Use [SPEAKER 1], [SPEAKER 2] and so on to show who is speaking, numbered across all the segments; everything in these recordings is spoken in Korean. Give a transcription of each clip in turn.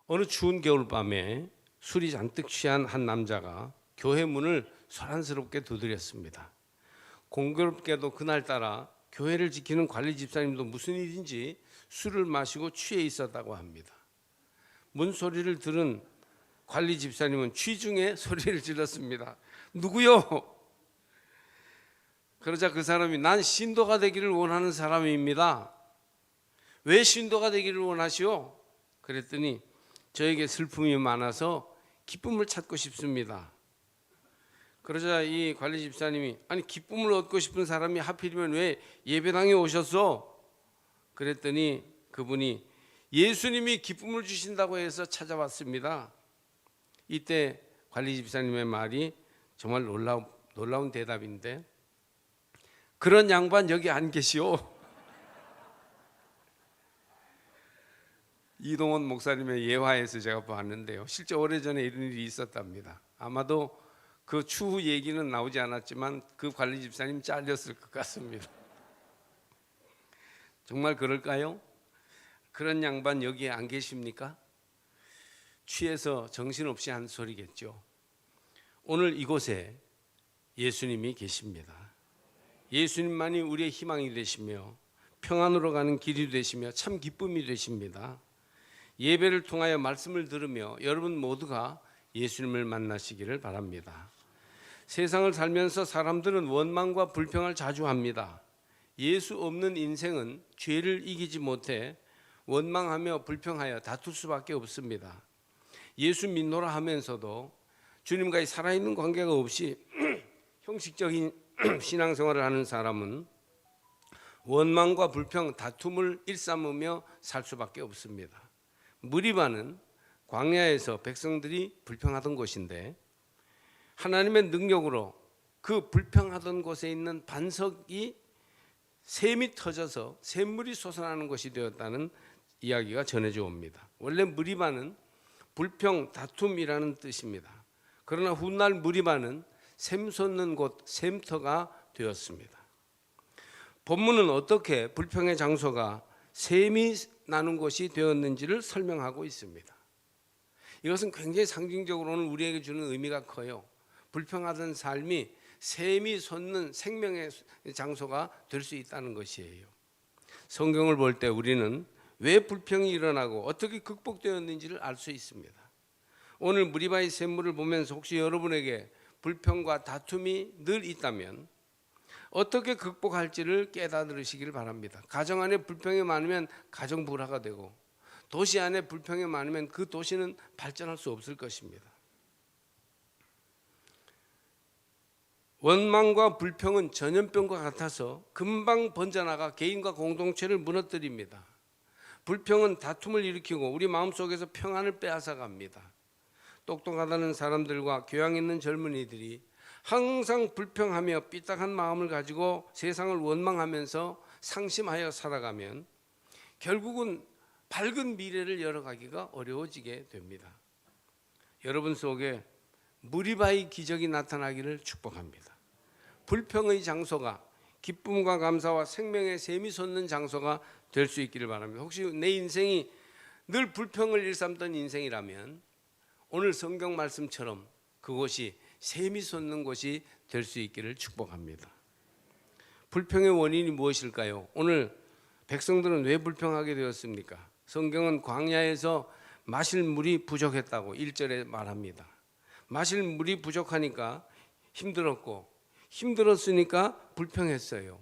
[SPEAKER 1] 어느 추운 겨울밤에 술이 잔뜩 취한 한 남자가 교회 문을 소란스럽게 두드렸습니다. 공교롭게도 그날따라 교회를 지키는 관리 집사님도 무슨 일인지 술을 마시고 취해 있었다고 합니다. 문 소리를 들은 관리 집사님은 취중에 소리를 질렀습니다. 누구요? 그러자 그 사람이 난 신도가 되기를 원하는 사람입니다. 왜 신도가 되기를 원하시오? 그랬더니 저에게 슬픔이 많아서 기쁨을 찾고 싶습니다. 그러자 이 관리 집사님이 아니 기쁨을 얻고 싶은 사람이 하필이면 왜 예배당에 오셨어? 그랬더니 그분이 예수님이 기쁨을 주신다고 해서 찾아왔습니다. 이때 관리 집사님의 말이 정말 놀라운 대답인데 그런 양반 여기 안 계시오. 이동원 목사님의 예화에서 제가 봤는데요. 실제 오래전에 이런 일이 있었답니다. 아마도 그 추후 얘기는 나오지 않았지만 그 관리 집사님 잘렸을 것 같습니다. 정말 그럴까요? 그런 양반 여기에 안 계십니까? 취해서 정신없이 한 소리겠죠. 오늘 이곳에 예수님이 계십니다. 예수님만이 우리의 희망이 되시며 평안으로 가는 길이 되시며 참 기쁨이 되십니다. 예배를 통하여 말씀을 들으며 여러분 모두가 예수님을 만나시기를 바랍니다. 세상을 살면서 사람들은 원망과 불평을 자주 합니다. 예수 없는 인생은 죄를 이기지 못해 원망하며 불평하여 다툴 수밖에 없습니다. 예수 믿노라 하면서도 주님과의 살아있는 관계가 없이 형식적인 신앙생활을 하는 사람은 원망과 불평, 다툼을 일삼으며 살 수밖에 없습니다. 무리바는 광야에서 백성들이 불평하던 곳인데 하나님의 능력으로 그 불평하던 곳에 있는 반석이 샘이 터져서 샘물이 솟아나는 것이 되었다는 이야기가 전해져 옵니다. 원래 무리바는 불평, 다툼이라는 뜻입니다. 그러나 훗날 무리바는 샘 솟는 곳, 샘터가 되었습니다. 본문은 어떻게 불평의 장소가 샘이 나는 곳이 되었는지를 설명하고 있습니다. 이것은 굉장히 상징적으로는 우리에게 주는 의미가 커요. 불평하던 삶이 샘이 솟는 생명의 장소가 될 수 있다는 것이에요. 성경을 볼 때 우리는 왜 불평이 일어나고 어떻게 극복되었는지를 알 수 있습니다. 오늘 무리바의 샘물을 보면서 혹시 여러분에게 불평과 다툼이 늘 있다면 어떻게 극복할지를 깨달으시길 바랍니다. 가정 안에 불평이 많으면 가정 불화가 되고 도시 안에 불평이 많으면 그 도시는 발전할 수 없을 것입니다. 원망과 불평은 전염병과 같아서 금방 번져나가 개인과 공동체를 무너뜨립니다. 불평은 다툼을 일으키고 우리 마음속에서 평안을 빼앗아갑니다. 똑똑하다는 사람들과 교양 있는 젊은이들이 항상 불평하며 삐딱한 마음을 가지고 세상을 원망하면서 상심하여 살아가면 결국은 밝은 미래를 열어가기가 어려워지게 됩니다. 여러분 속에 무리바의 기적이 나타나기를 축복합니다. 불평의 장소가 기쁨과 감사와 생명의 샘이 솟는 장소가 될 수 있기를 바랍니다. 혹시 내 인생이 늘 불평을 일삼던 인생이라면 오늘 성경 말씀처럼 그곳이 샘이 솟는 곳이 될 수 있기를 축복합니다. 불평의 원인이 무엇일까요? 오늘 백성들은 왜 불평하게 되었습니까? 성경은 광야에서 마실 물이 부족했다고 1절에 말합니다. 마실 물이 부족하니까 힘들었으니까 불평했어요.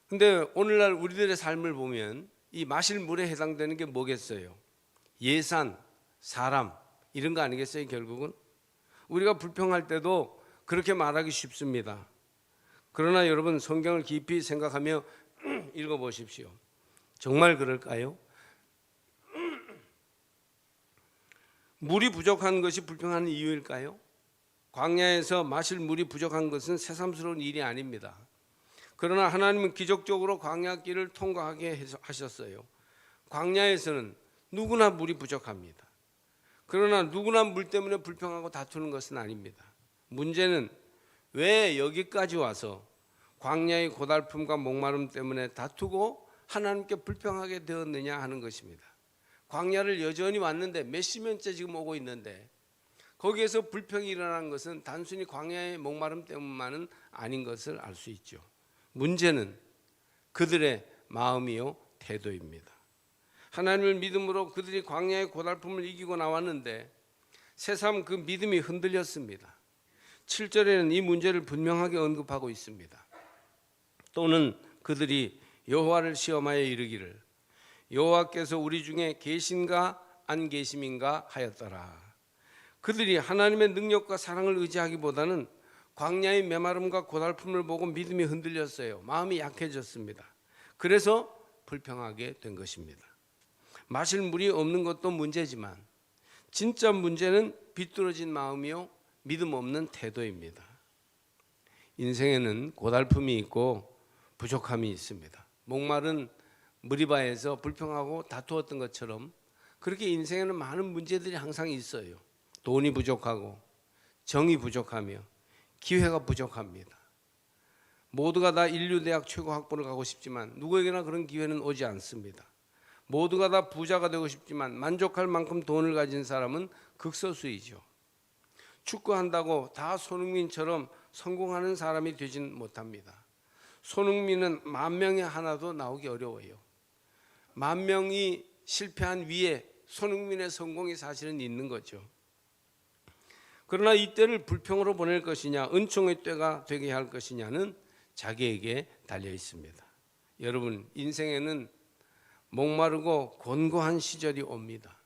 [SPEAKER 1] 근데 오늘날 우리들의 삶을 보면 이 마실 물에 해당되는 게 뭐겠어요? 예산, 사람 이런 거 아니겠어요? 결국은 우리가 불평할 때도 그렇게 말하기 쉽습니다. 그러나 여러분 성경을 깊이 생각하며 읽어보십시오. 정말 그럴까요? 물이 부족한 것이 불평하는 이유일까요? 광야에서 마실 물이 부족한 것은 새삼스러운 일이 아닙니다. 그러나 하나님은 기적적으로 광야길을 통과하게 하셨어요. 광야에서는 누구나 물이 부족합니다. 그러나 누구나 물 때문에 불평하고 다투는 것은 아닙니다. 문제는 왜 여기까지 와서 광야의 고달픔과 목마름 때문에 다투고 하나님께 불평하게 되었느냐 하는 것입니다. 광야를 여전히 왔는데 몇십 년째 지금 오고 있는데 거기에서 불평이 일어난 것은 단순히 광야의 목마름 때문만은 아닌 것을 알 수 있죠. 문제는 그들의 마음이요 태도입니다. 하나님을 믿음으로 그들이 광야의 고달픔을 이기고 나왔는데 새삼 그 믿음이 흔들렸습니다. 7절에는 이 문제를 분명하게 언급하고 있습니다. 또는 그들이 여호와를 시험하여 이르기를 여호와께서 우리 중에 계신가 안 계심인가 하였더라. 그들이 하나님의 능력과 사랑을 의지하기보다는 광야의 메마름과 고달픔을 보고 믿음이 흔들렸어요. 마음이 약해졌습니다. 그래서 불평하게 된 것입니다. 마실 물이 없는 것도 문제지만 진짜 문제는 비뚤어진 마음이요 믿음 없는 태도입니다. 인생에는 고달픔이 있고 부족함이 있습니다. 목마른 무리바에서 불평하고 다투었던 것처럼 그렇게 인생에는 많은 문제들이 항상 있어요. 돈이 부족하고 정이 부족하며 기회가 부족합니다. 모두가 다 인류대학 최고 학부를 가고 싶지만 누구에게나 그런 기회는 오지 않습니다. 모두가 다 부자가 되고 싶지만 만족할 만큼 돈을 가진 사람은 극소수이죠. 축구한다고 다 손흥민처럼 성공하는 사람이 되진 못합니다. 손흥민은 10,000명에 하나도 나오기 어려워요. 10,000명이 실패한 위에 손흥민의 성공이 사실은 있는 거죠. 그러나 이 때를 불평으로 보낼 것이냐 은총의 때가 되게 할 것이냐는 자기에게 달려 있습니다. 여러분, 인생에는 목마르고 곤고한 시절이 옵니다.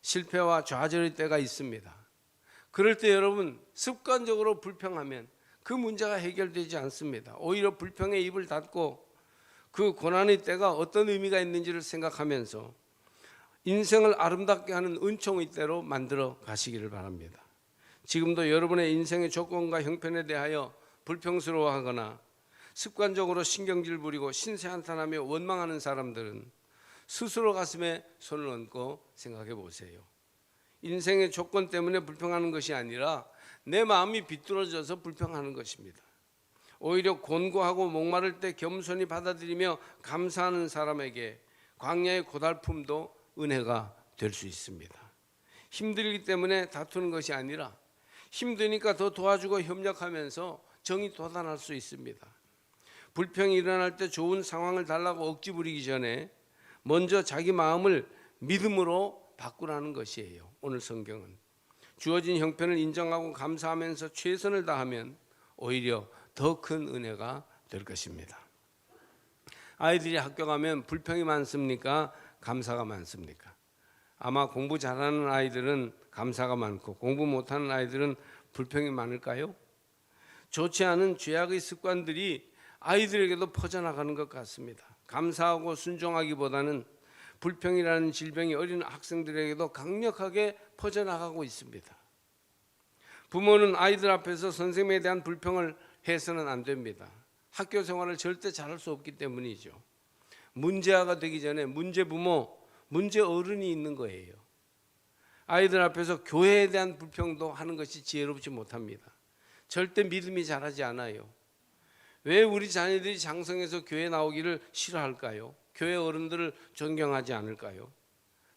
[SPEAKER 1] 실패와 좌절의 때가 있습니다. 그럴 때 여러분 습관적으로 불평하면 그 문제가 해결되지 않습니다. 오히려 불평의 입을 닫고 그 고난의 때가 어떤 의미가 있는지를 생각하면서 인생을 아름답게 하는 은총의 때로 만들어 가시기를 바랍니다. 지금도 여러분의 인생의 조건과 형편에 대하여 불평스러워하거나 습관적으로 신경질 부리고 신세한탄하며 원망하는 사람들은 스스로 가슴에 손을 얹고 생각해 보세요. 인생의 조건 때문에 불평하는 것이 아니라 내 마음이 비뚤어져서 불평하는 것입니다. 오히려 곤고하고 목마를 때 겸손히 받아들이며 감사하는 사람에게 광야의 고달픔도 은혜가 될 수 있습니다. 힘들기 때문에 다투는 것이 아니라 힘드니까 더 도와주고 협력하면서 정이 돋아날 수 있습니다. 불평이 일어날 때 좋은 상황을 달라고 억지 부리기 전에 먼저 자기 마음을 믿음으로 바꾸라는 것이에요. 오늘 성경은 주어진 형편을 인정하고 감사하면서 최선을 다하면 오히려 더 큰 은혜가 될 것입니다. 아이들이 학교 가면 불평이 많습니까? 감사가 많습니까? 아마 공부 잘하는 아이들은 감사가 많고 공부 못하는 아이들은 불평이 많을까요? 좋지 않은 죄악의 습관들이 아이들에게도 퍼져나가는 것 같습니다. 감사하고 순종하기보다는 불평이라는 질병이 어린 학생들에게도 강력하게 퍼져나가고 있습니다. 부모는 아이들 앞에서 선생님에 대한 불평을 해서는 안 됩니다. 학교 생활을 절대 잘할 수 없기 때문이죠. 문제아가 되기 전에 문제 부모, 문제 어른이 있는 거예요. 아이들 앞에서 교회에 대한 불평도 하는 것이 지혜롭지 못합니다. 절대 믿음이 자라지 않아요. 왜 우리 자녀들이 장성해서 교회 나오기를 싫어할까요? 교회 어른들을 존경하지 않을까요?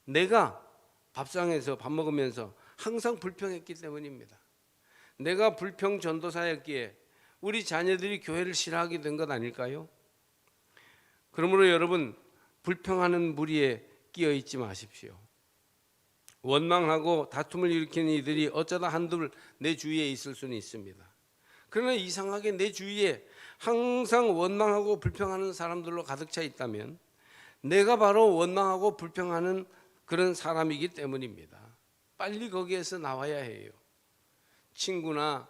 [SPEAKER 1] 내가 밥상에서 밥 먹으면서 항상 불평했기 때문입니다. 내가 불평 전도사였기에 우리 자녀들이 교회를 싫어하게 된 것 아닐까요? 그러므로 여러분, 불평하는 무리에 끼어 있지 마십시오. 원망하고 다툼을 일으키는 이들이 어쩌다 한둘 내 주위에 있을 수는 있습니다. 그러나 이상하게 내 주위에 항상 원망하고 불평하는 사람들로 가득 차 있다면 내가 바로 원망하고 불평하는 그런 사람이기 때문입니다. 빨리 거기에서 나와야 해요. 친구나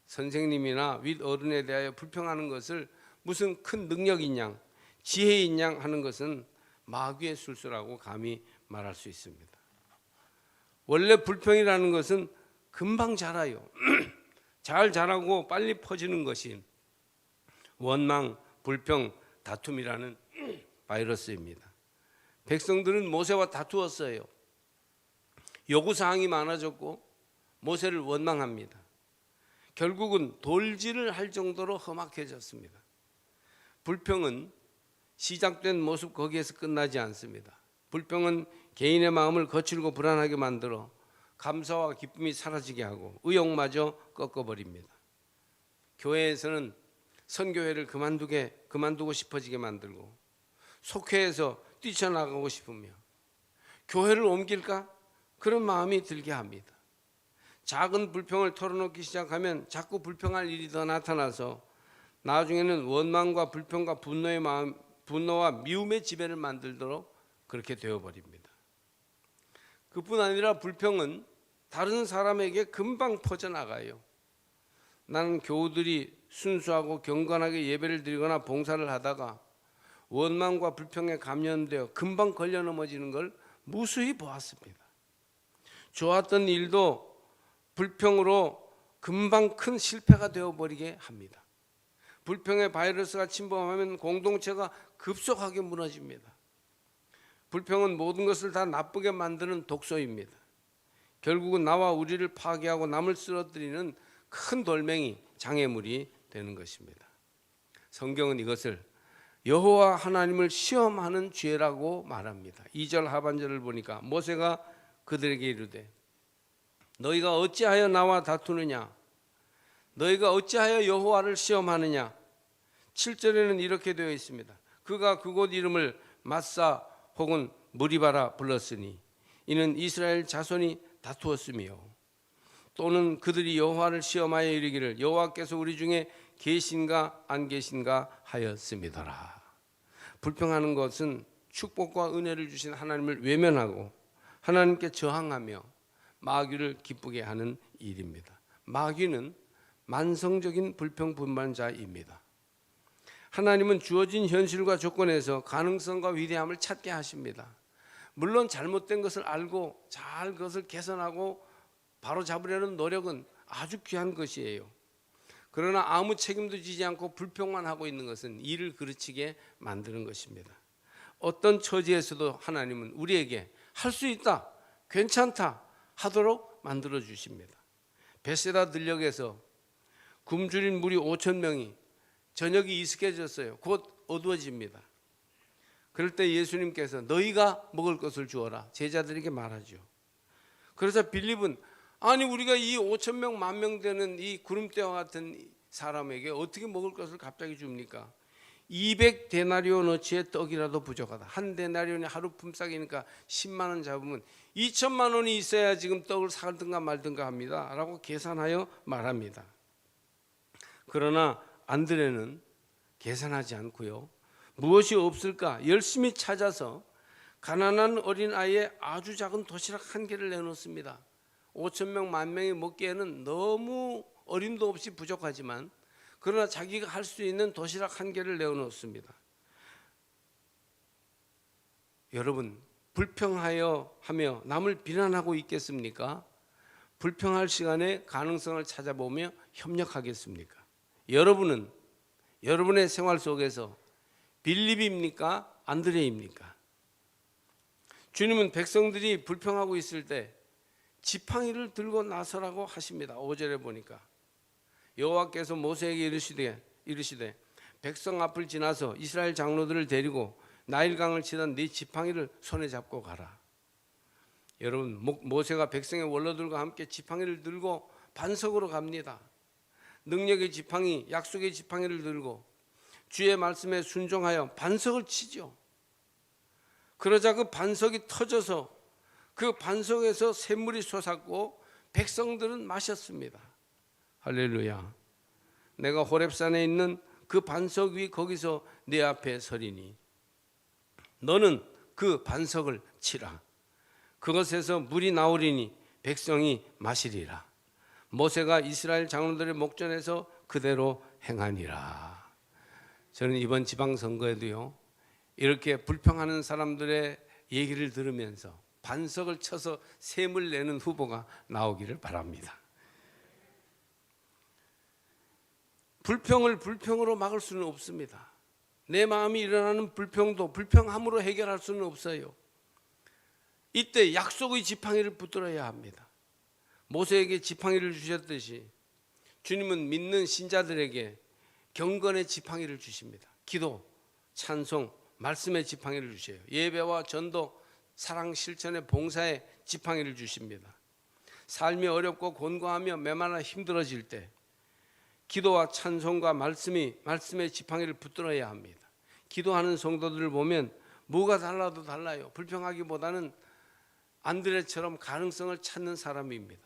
[SPEAKER 1] 선생님이나 윗어른에 대하여 불평하는 것을 무슨 큰 능력인 양, 지혜인 양 하는 것은 마귀의 술수라고 감히 말할 수 있습니다. 원래 불평이라는 것은 금방 자라요. 잘 자라고 빨리 퍼지는 것이 원망, 불평, 다툼이라는 바이러스입니다. 백성들은 모세와 다투었어요. 요구사항이 많아졌고 모세를 원망합니다. 결국은 돌질을 할 정도로 험악해졌습니다. 불평은 시작된 모습 거기에서 끝나지 않습니다. 불평은 개인의 마음을 거칠고 불안하게 만들어 감사와 기쁨이 사라지게 하고 의욕마저 꺾어버립니다. 교회에서는 선교회를 그만두고 싶어지게 만들고 속회에서 뛰쳐나가고 싶으며 교회를 옮길까? 그런 마음이 들게 합니다. 작은 불평을 털어놓기 시작하면 자꾸 불평할 일이 더 나타나서 나중에는 원망과 불평과 분노와 미움의 지배를 만들도록 그렇게 되어버립니다. 그뿐 아니라 불평은 다른 사람에게 금방 퍼져나가요. 나는 교우들이 순수하고 경건하게 예배를 드리거나 봉사를 하다가 원망과 불평에 감염되어 금방 걸려 넘어지는 걸 무수히 보았습니다. 좋았던 일도 불평으로 금방 큰 실패가 되어버리게 합니다. 불평의 바이러스가 침범하면 공동체가 급속하게 무너집니다. 불평은 모든 것을 다 나쁘게 만드는 독소입니다. 결국은 나와 우리를 파괴하고 남을 쓰러뜨리는 큰 돌멩이, 장애물이 되는 것입니다. 성경은 이것을 여호와 하나님을 시험하는 죄라고 말합니다. 2절 하반절을 보니까 모세가 그들에게 이르되 너희가 어찌하여 나와 다투느냐? 너희가 어찌하여 여호와를 시험하느냐? 7절에는 이렇게 되어 있습니다. 그가 그곳 이름을 마사 혹은 무리바라 불렀으니 이는 이스라엘 자손이 다투었으며 또는 그들이 여호와를 시험하여 이르기를 여호와께서 우리 중에 계신가 안 계신가 하였음이더라. 불평하는 것은 축복과 은혜를 주신 하나님을 외면하고 하나님께 저항하며 마귀를 기쁘게 하는 일입니다. 마귀는 만성적인 불평 분반자입니다. 하나님은 주어진 현실과 조건에서 가능성과 위대함을 찾게 하십니다. 물론 잘못된 것을 알고 잘 그것을 개선하고 바로 잡으려는 노력은 아주 귀한 것이에요. 그러나 아무 책임도 지지 않고 불평만 하고 있는 것은 일을 그르치게 만드는 것입니다. 어떤 처지에서도 하나님은 우리에게 할 수 있다, 괜찮다 하도록 만들어 주십니다. 베세다 들녘에서 굶주린 무리 5천 명이 저녁이 익숙해졌어요. 곧 어두워집니다. 그럴 때 예수님께서 너희가 먹을 것을 주어라 제자들에게 말하죠. 그러자 빌립은 아니 우리가 이 5천 명, 10,000명 되는 이 구름대와 같은 사람에게 어떻게 먹을 것을 갑자기 줍니까? 200데나리온어치의 떡이라도 부족하다. 한 데나리온이 하루 품삯이니까 10만 원 잡으면 2천만 원이 있어야 지금 떡을 사든가 말든가 합니다 라고 계산하여 말합니다. 그러나 안드레는 계산하지 않고요, 무엇이 없을까 열심히 찾아서 가난한 어린아이의 아주 작은 도시락 한 개를 내놓습니다. 5천 명, 10,000명이 먹기에는 너무 어림도 없이 부족하지만 그러나 자기가 할 수 있는 도시락 한 개를 내어놓습니다. 여러분, 불평하여 하며 남을 비난하고 있겠습니까? 불평할 시간에 가능성을 찾아보며 협력하겠습니까? 여러분은 여러분의 생활 속에서 빌립입니까? 안드레입니까? 주님은 백성들이 불평하고 있을 때 지팡이를 들고 나서라고 하십니다. 5절에 보니까 여호와께서 모세에게 이르시되 백성 앞을 지나서 이스라엘 장로들을 데리고 나일강을 치던 네 지팡이를 손에 잡고 가라. 여러분, 모세가 백성의 원로들과 함께 지팡이를 들고 반석으로 갑니다. 능력의 지팡이, 약속의 지팡이를 들고 주의 말씀에 순종하여 반석을 치죠. 그러자 그 반석이 터져서 그 반석에서 샘물이 솟았고 백성들은 마셨습니다. 할렐루야. 내가 호렙산에 있는 그 반석 위 거기서 내 앞에 서리니 너는 그 반석을 치라. 그것에서 물이 나오리니 백성이 마시리라. 모세가 이스라엘 장로들의 목전에서 그대로 행하니라. 저는 이번 지방선거에도요, 이렇게 불평하는 사람들의 얘기를 들으면서 반석을 쳐서 샘을 내는 후보가 나오기를 바랍니다. 불평을 불평으로 막을 수는 없습니다. 내 마음이 일어나는 불평도 불평함으로 해결할 수는 없어요. 이때 약속의 지팡이를 붙들어야 합니다. 모세에게 지팡이를 주셨듯이 주님은 믿는 신자들에게 경건의 지팡이를 주십니다. 기도, 찬송, 말씀의 지팡이를 주셔요. 예배와 전도, 사랑 실천의 봉사에 지팡이를 주십니다. 삶이 어렵고 곤고하며 메마라 힘들어질 때 기도와 찬송과 말씀의 지팡이를 붙들어야 합니다. 기도하는 성도들을 보면 뭐가 달라도 달라요. 불평하기보다는 안드레처럼 가능성을 찾는 사람입니다.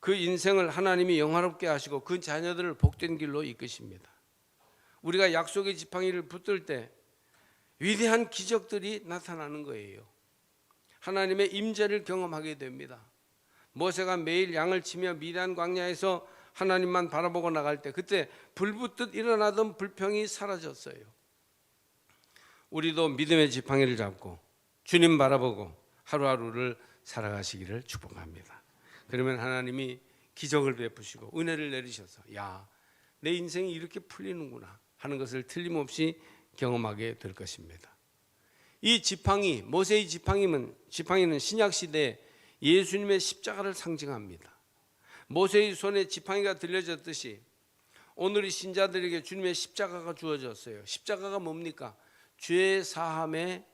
[SPEAKER 1] 그 인생을 하나님이 영화롭게 하시고 그 자녀들을 복된 길로 이끄십니다. 우리가 약속의 지팡이를 붙들 때 위대한 기적들이 나타나는 거예요. 하나님의 임재를 경험하게 됩니다. 모세가 매일 양을 치며 미디안 광야에서 하나님만 바라보고 나갈 때 그때 불붙듯 일어나던 불평이 사라졌어요. 우리도 믿음의 지팡이를 잡고 주님 바라보고 하루하루를 살아가시기를 축복합니다. 그러면 하나님이 기적을 베푸시고 은혜를 내리셔서 야, 내 인생이 이렇게 풀리는구나 하는 것을 틀림없이 경험하게 될 것입니다. 이 지팡이, 모세의 지팡이는 신약시대에 예수님의 십자가를 상징합니다. 모세의 손에 지팡이가 들려졌듯이 오늘 이 신자들에게 주님의 십자가가 주어졌어요. 십자가가 뭡니까? 죄 사함의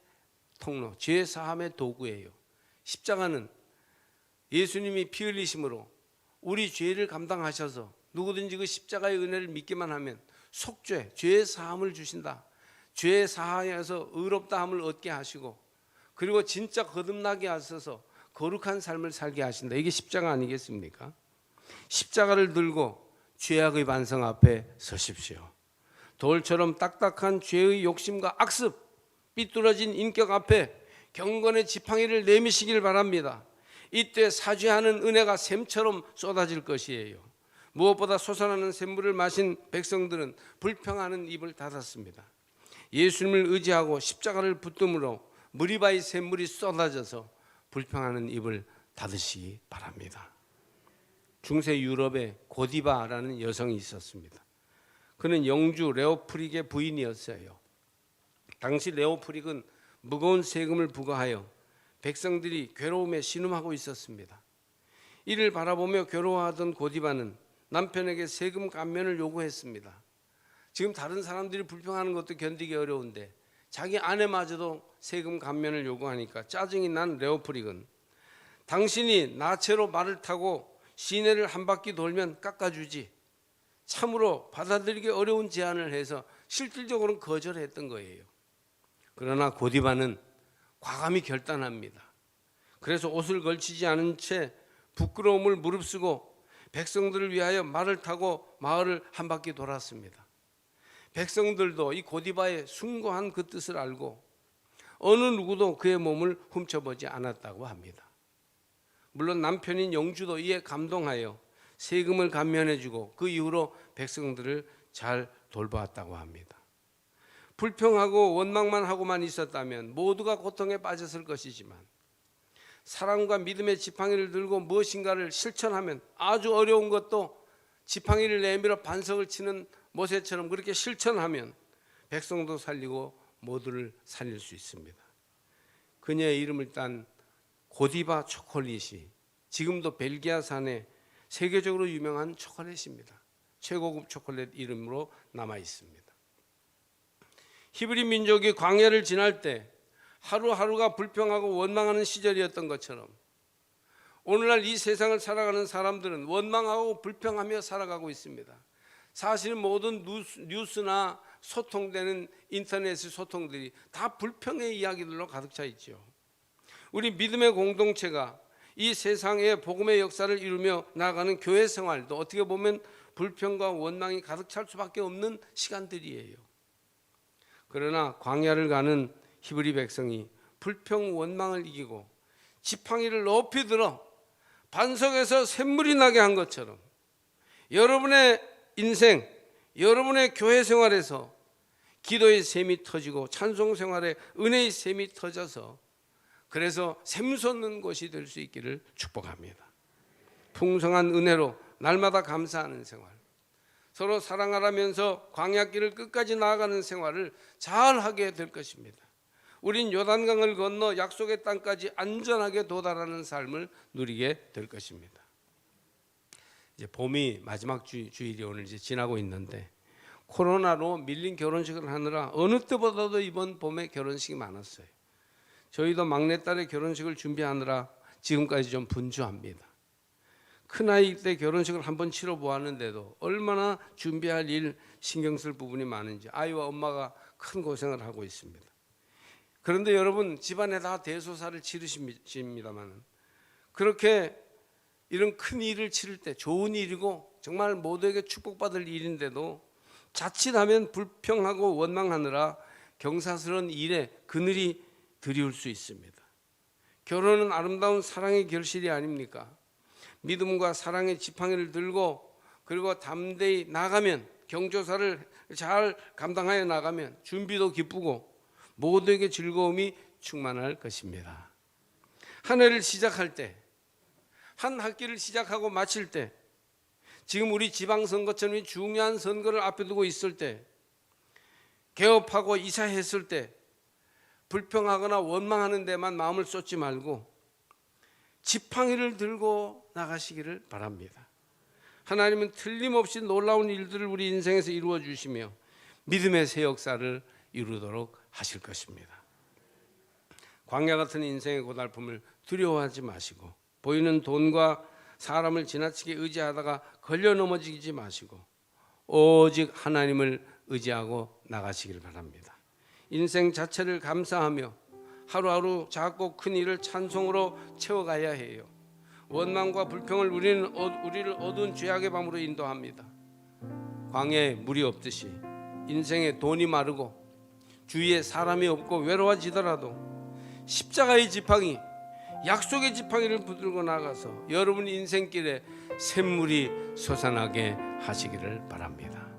[SPEAKER 1] 통로, 죄 사함의 도구예요. 십자가는 예수님이 피 흘리심으로 우리 죄를 감당하셔서 누구든지 그 십자가의 은혜를 믿기만 하면 속죄, 죄의 사함을 주신다. 죄의 사하여서 의롭다함을 얻게 하시고 그리고 진짜 거듭나게 하셔서 거룩한 삶을 살게 하신다. 이게 십자가 아니겠습니까? 십자가를 들고 죄악의 반성 앞에 서십시오. 돌처럼 딱딱한 죄의 욕심과 악습, 삐뚤어진 인격 앞에 경건의 지팡이를 내미시길 바랍니다. 이때 사죄하는 은혜가 샘처럼 쏟아질 것이에요. 무엇보다 솟아나는 샘물을 마신 백성들은 불평하는 입을 닫았습니다. 예수님을 의지하고 십자가를 붙듦으로 무리바의 샘물이 쏟아져서 불평하는 입을 닫으시기 바랍니다. 중세 유럽에 고디바라는 여성이 있었습니다. 그는 영주 레오프릭의 부인이었어요. 당시 레오프릭은 무거운 세금을 부과하여 백성들이 괴로움에 신음하고 있었습니다. 이를 바라보며 괴로워하던 고디바는 남편에게 세금 감면을 요구했습니다. 지금 다른 사람들이 불평하는 것도 견디기 어려운데 자기 아내마저도 세금 감면을 요구하니까 짜증이 난 레오프릭은 당신이 나체로 말을 타고 시내를 한 바퀴 돌면 깎아주지, 참으로 받아들이기 어려운 제안을 해서 실질적으로는 거절했던 거예요. 그러나 고디바는 과감히 결단합니다. 그래서 옷을 걸치지 않은 채 부끄러움을 무릅쓰고 백성들을 위하여 말을 타고 마을을 한 바퀴 돌았습니다. 백성들도 이 고디바의 숭고한 그 뜻을 알고 어느 누구도 그의 몸을 훔쳐보지 않았다고 합니다. 물론 남편인 영주도 이에 감동하여 세금을 감면해주고 그 이후로 백성들을 잘 돌보았다고 합니다. 불평하고 원망만 하고만 있었다면 모두가 고통에 빠졌을 것이지만 사랑과 믿음의 지팡이를 들고 무엇인가를 실천하면 아주 어려운 것도 지팡이를 내밀어 반석을 치는 모세처럼 그렇게 실천하면 백성도 살리고 모두를 살릴 수 있습니다. 그녀의 이름을 딴 고디바 초콜릿이 지금도 벨기아산에 세계적으로 유명한 초콜릿입니다. 최고급 초콜릿 이름으로 남아 있습니다. 히브리 민족이 광야를 지날 때 하루하루가 불평하고 원망하는 시절이었던 것처럼 오늘날 이 세상을 살아가는 사람들은 원망하고 불평하며 살아가고 있습니다. 사실 모든 뉴스나 소통되는 인터넷의 소통들이 다 불평의 이야기들로 가득 차 있죠. 우리 믿음의 공동체가 이 세상에 복음의 역사를 이루며 나아가는 교회 생활도 어떻게 보면 불평과 원망이 가득 찰 수밖에 없는 시간들이에요. 그러나 광야를 가는 히브리 백성이 불평 원망을 이기고 지팡이를 높이 들어 반석에서 샘물이 나게 한 것처럼 여러분의 인생, 여러분의 교회 생활에서 기도의 샘이 터지고 찬송 생활에 은혜의 샘이 터져서 그래서 샘솟는 곳이 될 수 있기를 축복합니다. 풍성한 은혜로 날마다 감사하는 생활, 서로 사랑하라면서 광야길을 끝까지 나아가는 생활을 잘 하게 될 것입니다. 우린 요단강을 건너 약속의 땅까지 안전하게 도달하는 삶을 누리게 될 것입니다. 이제 봄이 마지막 주일이 오늘 이제 지나고 있는데 코로나로 밀린 결혼식을 하느라 어느 때보다도 이번 봄에 결혼식이 많았어요. 저희도 막내딸의 결혼식을 준비하느라 지금까지 좀 분주합니다. 큰아이 때 결혼식을 한번 치러 보았는데도 얼마나 준비할 일 신경 쓸 부분이 많은지 아이와 엄마가 큰 고생을 하고 있습니다. 그런데 여러분, 집안에 다 대소사를 치르십니다만 그렇게 이런 큰 일을 치를 때, 좋은 일이고 정말 모두에게 축복받을 일인데도 자칫하면 불평하고 원망하느라 경사스러운 일에 그늘이 드리울 수 있습니다. 결혼은 아름다운 사랑의 결실이 아닙니까? 믿음과 사랑의 지팡이를 들고 그리고 담대히 나가면, 경조사를 잘 감당하여 나가면 준비도 기쁘고 모두에게 즐거움이 충만할 것입니다. 한 해를 시작할 때, 한 학기를 시작하고 마칠 때, 지금 우리 지방선거처럼 중요한 선거를 앞에 두고 있을 때, 개업하고 이사했을 때 불평하거나 원망하는 데만 마음을 쏟지 말고 지팡이를 들고 나가시기를 바랍니다. 하나님은 틀림없이 놀라운 일들을 우리 인생에서 이루어 주시며 믿음의 새 역사를 이루도록 하실 것입니다. 광야 같은 인생의 고달픔을 두려워하지 마시고 보이는 돈과 사람을 지나치게 의지하다가 걸려 넘어지지 마시고 오직 하나님을 의지하고 나가시길 바랍니다. 인생 자체를 감사하며 하루하루 작고 큰 일을 찬송으로 채워가야 해요. 원망과 불평을 우리를 어두운 죄악의 밤으로 인도합니다. 광야에 물이 없듯이 인생에 돈이 마르고 주위에 사람이 없고 외로워지더라도 십자가의 지팡이, 약속의 지팡이를 붙들고 나가서 여러분 인생길에 샘물이 솟아나게 하시기를 바랍니다.